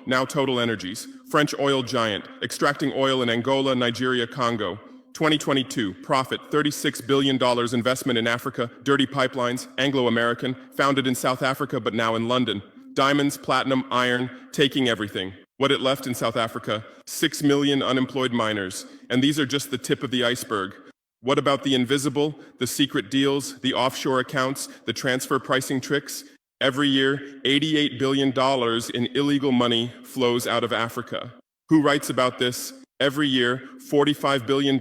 Now Total Energies, French oil giant, extracting oil in Angola, Nigeria, Congo. 2022, profit $36 billion investment in Africa, dirty pipelines, Anglo-American, founded in South Africa but now in London. Diamonds, platinum, iron, taking everything. What it left in South Africa, 6 million unemployed miners. And these are just the tip of the iceberg. What about the invisible, the secret deals, the offshore accounts, the transfer pricing tricks? Every year, $88 billion in illegal money flows out of Africa. Who writes about this? Every year, $45 billion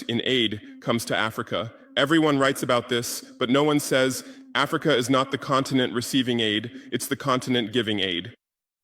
in aid comes to Africa. Everyone writes about this, but no one says Africa is not the continent receiving aid, it's the continent giving aid.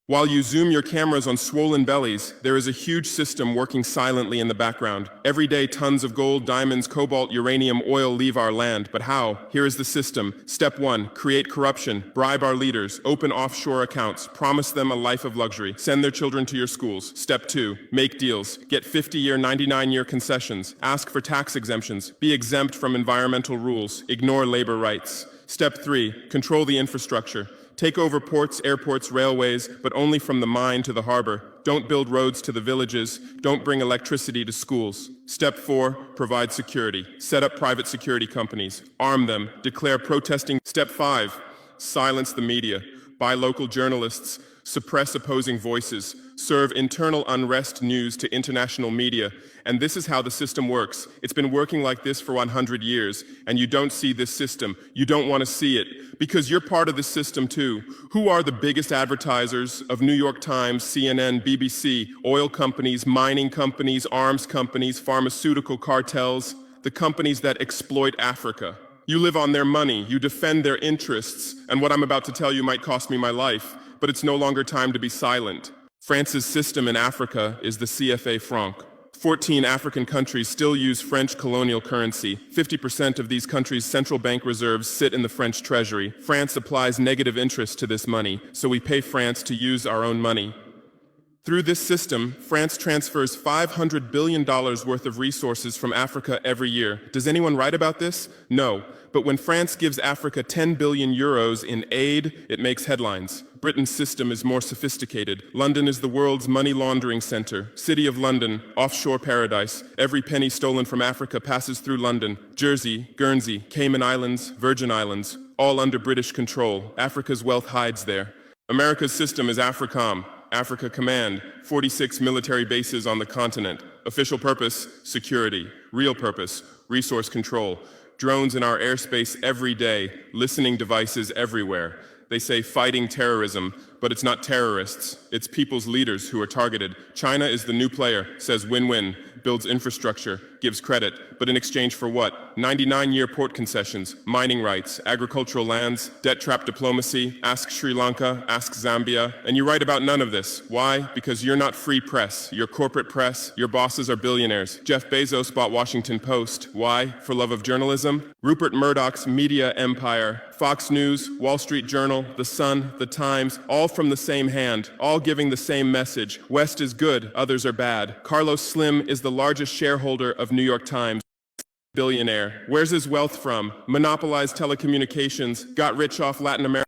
While you zoom your cameras on swollen bellies, there is a huge system working silently in the background. Every day, tons of gold, diamonds, cobalt, uranium, oil leave our land. But how? Here is the system. Step 1, create corruption, bribe our leaders, open offshore accounts, promise them a life of luxury, send their children to your schools. Step 2, make deals, get 50-year, 99-year concessions, ask for tax exemptions, be exempt from environmental rules, ignore labor rights. Step 3, control the infrastructure. Take over ports, airports, railways, but only from the mine to the harbor. Don't build roads to the villages. Don't bring electricity to schools. Step 4, provide security. Set up private security companies. Arm them. Declare protesting. Step 5, silence the media. Buy local journalists. Suppress opposing voices. Serve internal unrest news to international media. And this is how the system works. It's been working like this for 100 years, and you don't see this system. You don't want to see it, because you're part of the system too. Who are the biggest advertisers of New York Times, CNN, BBC, oil companies, mining companies, arms companies, pharmaceutical cartels, the companies that exploit Africa? You live on their money, you defend their interests, and what I'm about to tell you might cost me my life, but it's no longer time to be silent. France's system in Africa is the CFA franc. 14 African countries still use French colonial currency. 50% of these countries' central bank reserves sit in the French treasury. France applies negative interest to this money, so we pay France to use our own money. Through this system, France transfers $500 billion worth of resources from Africa every year. Does anyone write about this? No. But when France gives Africa 10 billion euros in aid, it makes headlines. Britain's system is more sophisticated. London is the world's money laundering center. City of London, offshore paradise. Every penny stolen from Africa passes through London. Jersey, Guernsey, Cayman Islands, Virgin Islands, all under British control. Africa's wealth hides there. America's system is AFRICOM. Africa Command, 46 military bases on the continent. Official purpose, security. Real purpose, resource control. Drones in our airspace every day, listening devices everywhere. They say fighting terrorism, but it's not terrorists. It's people's leaders who are targeted. China is the new player, says win-win, builds infrastructure, gives credit, but in exchange for what? 99-year port concessions, mining rights, agricultural lands, debt-trap diplomacy, ask Sri Lanka, ask Zambia, and you write about none of this. Why? Because you're not free press. You're corporate press. Your bosses are billionaires. Jeff Bezos bought Washington Post. Why? For love of journalism? Rupert Murdoch's media empire, Fox News, Wall Street Journal, The Sun, The Times, all from the same hand, all giving the same message. West is good, others are bad. Carlos Slim is the largest shareholder of New York Times. Billionaire. Where's his wealth from? Monopolized telecommunications, got rich off Latin America.